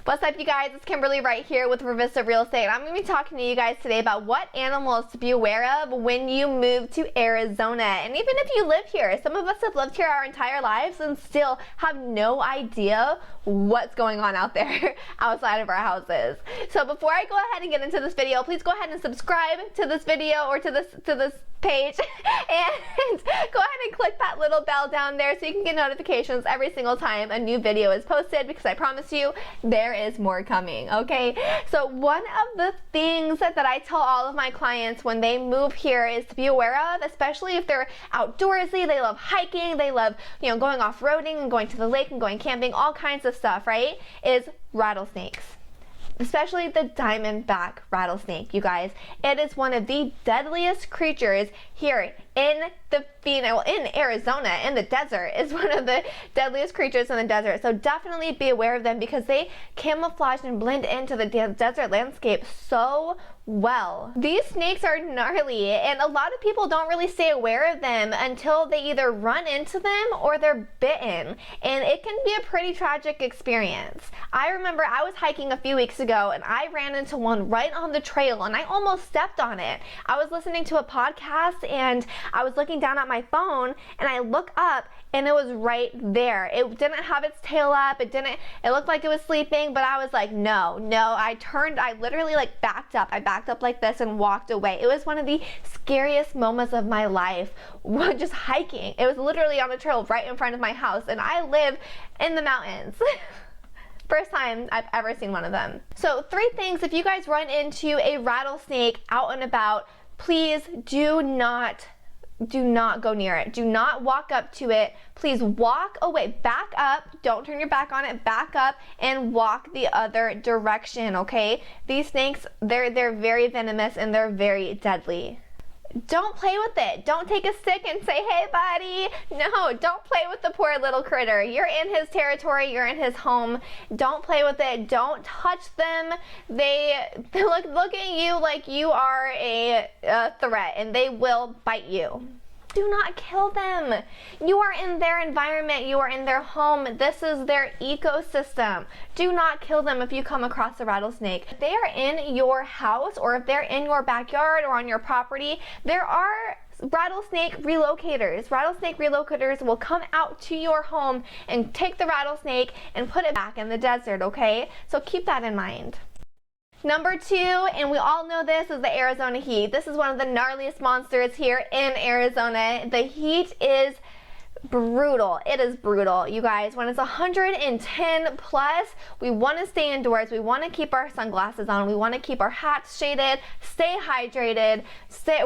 What's up, you guys? It's Kimberly right here with Real Estate. I'm going to be talking to you guys today about what animals to be aware of when you move to Arizona. And even if you live here, some of us have lived here our entire lives and still have no idea what's going on out there outside of our houses. So before I go ahead and get into this video, please go ahead and subscribe to this video or to this page and go ahead and click that little bell down there so you can get notifications every single time a new video is posted, because I promise you there is more coming. Okay, so one of the things that I tell all of my clients when they move here is to be aware of, especially if they're outdoorsy, they love hiking, they love, you know, going off-roading and going to the lake and going camping, all kinds of stuff, right, is rattlesnakes. Especially the diamondback rattlesnake, you guys. It is one of the deadliest creatures here in Arizona, in the desert. Is one of the deadliest creatures in the desert. So definitely be aware of them because they camouflage and blend into the desert landscape so well. These snakes are gnarly, and a lot of people don't really stay aware of them until they either run into them or they're bitten, and it can be a pretty tragic experience. I remember I was hiking a few weeks ago and I ran into one right on the trail and I almost stepped on it. I was listening to a podcast and I was looking down at my phone and I look up and it was right there. It didn't have its tail up. It looked like it was sleeping, but I was like, no. I literally like backed up. I backed up like this and walked away. It was one of the scariest moments of my life, just hiking. It was literally on the trail right in front of my house, and I live in the mountains. First time I've ever seen one of them. So 3 things, if you guys run into a rattlesnake out and about, please do not go near it. Do not walk up to it. Please walk away. Back up. Don't turn your back on it. Back up and walk the other direction, okay? These snakes, they're very venomous and they're very deadly. Don't play with it. Don't take a stick and say, hey buddy. No, don't play with the poor little critter. You're in his territory. You're in his home. Don't play with it. Don't touch them. They look at you like you are a threat, and they will bite you. Do not kill them. You are in their environment. You are in their home. This is their ecosystem. Do not kill them if you come across a rattlesnake. If they are in your house, or if they're in your backyard or on your property, there are rattlesnake relocators. Rattlesnake relocators will come out to your home and take the rattlesnake and put it back in the desert, okay? So keep that in mind. Number 2, and we all know this, is the Arizona heat. This is one of the gnarliest monsters here in Arizona. The heat is brutal. It is brutal, you guys. When it's 110 plus, we want to stay indoors. We want to keep our sunglasses on. We want to keep our hats shaded, stay hydrated,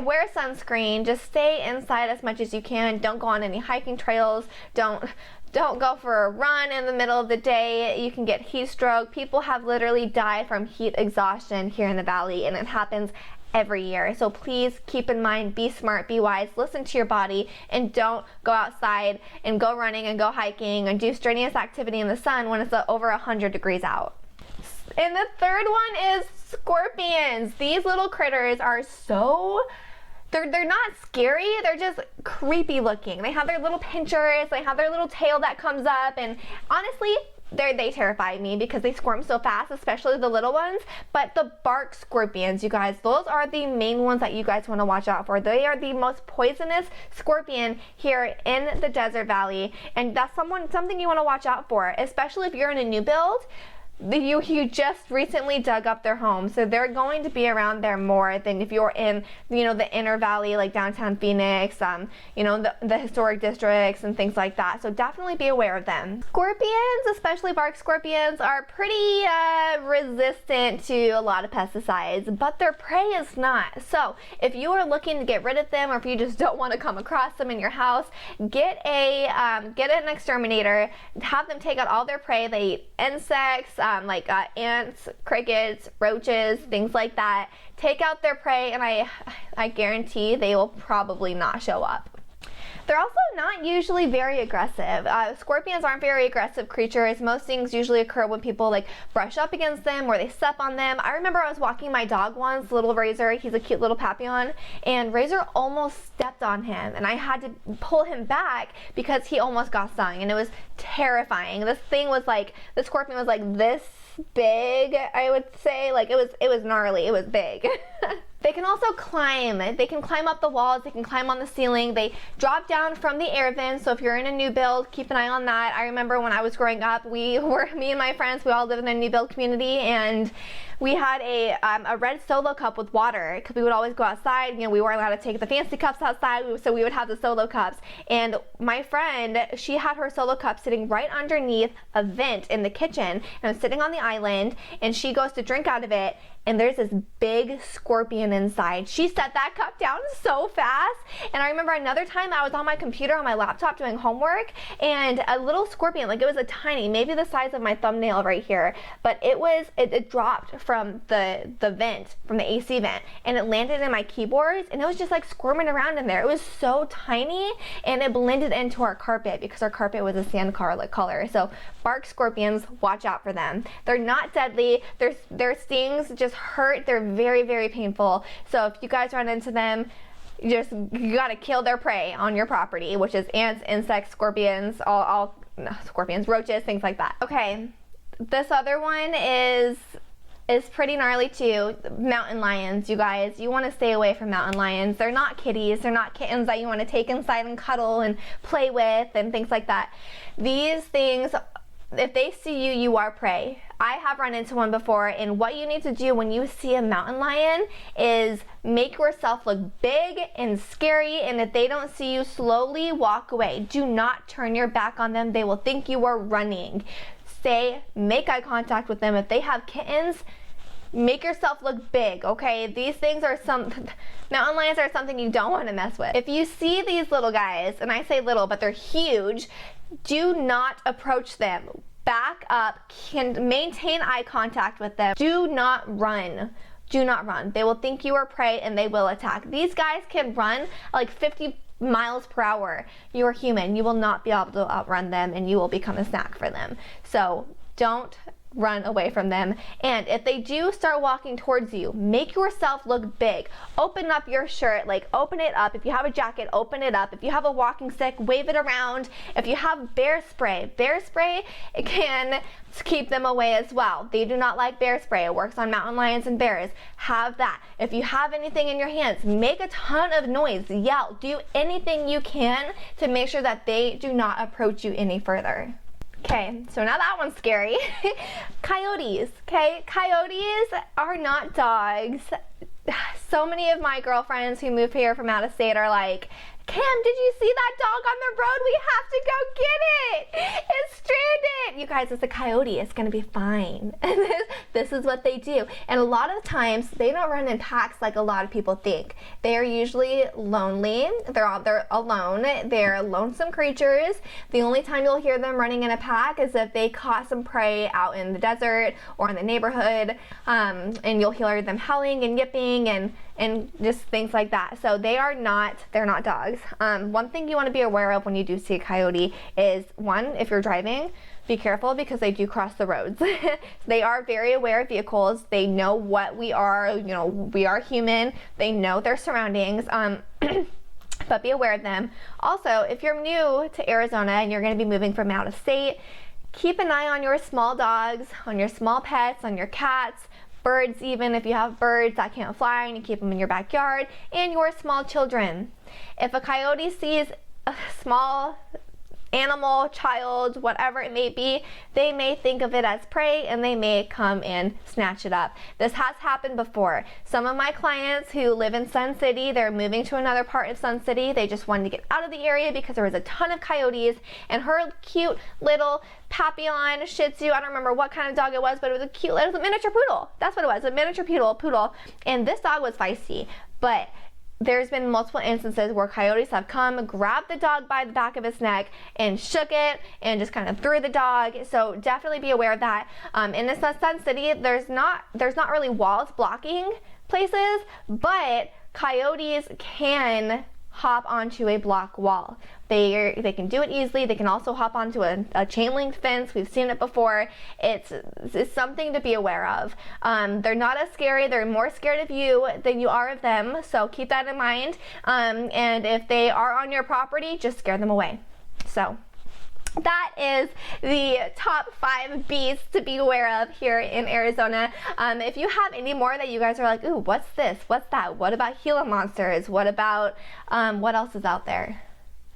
wear sunscreen, just stay inside as much as you can. Don't go on any hiking trails. Don't go for a run in the middle of the day. You can get heat stroke. People have literally died from heat exhaustion here in the valley, and it happens every year. So please keep in mind, be smart, be wise, listen to your body, and don't go outside and go running and go hiking and do strenuous activity in the sun when it's over 100 degrees out. And the third one is scorpions. These little critters are so... They're not scary, they're just creepy looking. They have their little pinchers, they have their little tail that comes up, and honestly, they terrify me because they squirm so fast, especially the little ones. But the bark scorpions, you guys, those are the main ones that you guys want to watch out for. They are the most poisonous scorpion here in the desert valley, and that's something you want to watch out for, especially if you're in a new build. You just recently dug up their home, so they're going to be around there more than if you're in, you know, the inner valley, like downtown Phoenix, you know, the historic districts and things like that. So definitely be aware of them. Scorpions, especially bark scorpions, are pretty resistant to a lot of pesticides, but their prey is not. So if you are looking to get rid of them, or if you just don't want to come across them in your house, get an exterminator. Have them take out all their prey. They eat insects, like ants, crickets, roaches, things like that. Take out their prey, and I guarantee they will probably not show up. They're also not usually very aggressive. Scorpions aren't very aggressive creatures. Most things usually occur when people like brush up against them or they step on them. I remember I was walking my dog once, little Razor. He's a cute little Papillon, and Razor almost stepped on him, and I had to pull him back because he almost got stung, and it was terrifying. This thing was like, the scorpion was like this big, I would say. Like, it was gnarly, it was big. They can also climb. They can climb up the walls, they can climb on the ceiling. They drop down from the air vents, so if you're in a new build, keep an eye on that. I remember when I was growing up, me and my friends, we all lived in a new build community, and we had a red Solo cup with water, because we would always go outside. You know, we weren't allowed to take the fancy cups outside, so we would have the Solo cups. And my friend, she had her Solo cup sitting right underneath a vent in the kitchen, and I'm sitting on the island, and she goes to drink out of it, and there's this big scorpion inside. She set that cup down so fast. And I remember another time I was on my computer on my laptop doing homework, and a little scorpion, like it was a tiny, maybe the size of my thumbnail right here, but it dropped from the vent, from the AC vent, and it landed in my keyboards, and it was just like squirming around in there. It was so tiny, and it blended into our carpet because our carpet was a sand color. So bark scorpions, watch out for them. They're not deadly. Their stings just hurt. They're very, very painful. So if you guys run into them, you gotta kill their prey on your property, which is ants, insects, scorpions, scorpions, roaches, things like that. Okay, this other one is pretty gnarly too. Mountain lions, you guys. You want to stay away from mountain lions. They're not kitties. They're not kittens that you want to take inside and cuddle and play with and things like that. These things, if they see you, you are prey. I have run into one before, and what you need to do when you see a mountain lion is make yourself look big and scary, and if they don't see you, slowly walk away. Do not turn your back on them. They will think you are running. Make eye contact with them. If they have kittens, make yourself look big, okay? These things are mountain lions are something you don't want to mess with. If you see these little guys, and I say little, but they're huge, do not approach them. Back up, maintain eye contact with them. Do not run. Do not run. They will think you are prey and they will attack. These guys can run like 50 miles per hour. You are human. You will not be able to outrun them, and you will become a snack for them. So don't run away from them. And if they do start walking towards you, make yourself look big. Open up your shirt, like open it up. If you have a jacket, open it up. If you have a walking stick, wave it around. If you have bear spray, it can keep them away as well. They do not like bear spray. It works on mountain lions and bears. Have that. If you have anything in your hands, make a ton of noise, yell, do anything you can to make sure that they do not approach you any further. Okay, so now that one's scary. Coyotes, okay? Coyotes are not dogs. So many of my girlfriends who move here from out of state are like, Kim, did you see that dog on the road? We have to go get it. It's stranded. You guys, it's a coyote. It's going to be fine. This is what they do. And a lot of times, they don't run in packs like a lot of people think. They are usually lonely. They're alone. They're lonesome creatures. The only time you'll hear them running in a pack is if they caught some prey out in the desert or in the neighborhood. And you'll hear them howling and yipping and just things like that. So they're not dogs. One thing you want to be aware of when you do see a coyote is, one, if you're driving, be careful because they do cross the roads. They are very aware of vehicles. They know what we are, we are human. They know their surroundings. But be aware of them. Also, if you're new to Arizona and you're going to be moving from out of state, keep an eye on your small dogs, on your small pets, on your cats, birds, even if you have birds that can't fly and you keep them in your backyard, and your small children. If a coyote sees a small animal, child, whatever it may be, they may think of it as prey and they may come and snatch it up. This has happened before. Some of my clients who live in Sun City, they're moving to another part of Sun City. They just wanted to get out of the area because there was a ton of coyotes, and her cute little Papillon Shih Tzu, I don't remember what kind of dog it was, but it was a miniature poodle. That's what it was, a miniature poodle. And this dog was feisty, but there's been multiple instances where coyotes have come, grabbed the dog by the back of its neck and shook it and just kind of threw the dog. So definitely be aware of that. In this Sun City, there's not really walls blocking places, but coyotes can hop onto a block wall. They can do it easily. They can also hop onto a chain link fence. We've seen it before. It's something to be aware of. They're not as scary. They're more scared of you than you are of them. So keep that in mind. And if they are on your property, just scare them away. So that is the top 5 beasts to be aware of here in Arizona. If you have any more that you guys are like, ooh, what's this? What's that? What about Gila monsters? What about, what else is out there?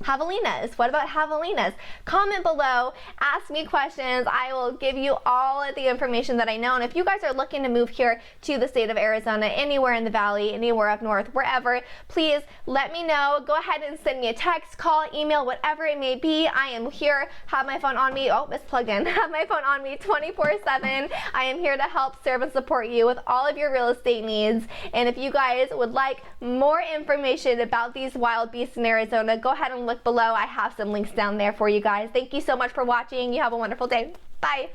Javelinas. What about javelinas? Comment below, ask me questions. I will give you all of the information that I know. And if you guys are looking to move here to the state of Arizona, anywhere in the valley, anywhere up north, wherever, please let me know. Go ahead and send me a text, call, email, whatever it may be. I am here, have my phone on me. Oh, it's plugged in. Have my phone on me 24/7. I am here to help serve and support you with all of your real estate needs. And if you guys would like more information about these wild beasts in Arizona, go ahead and look below. I have some links down there for you guys. Thank you so much for watching. You have a wonderful day. Bye.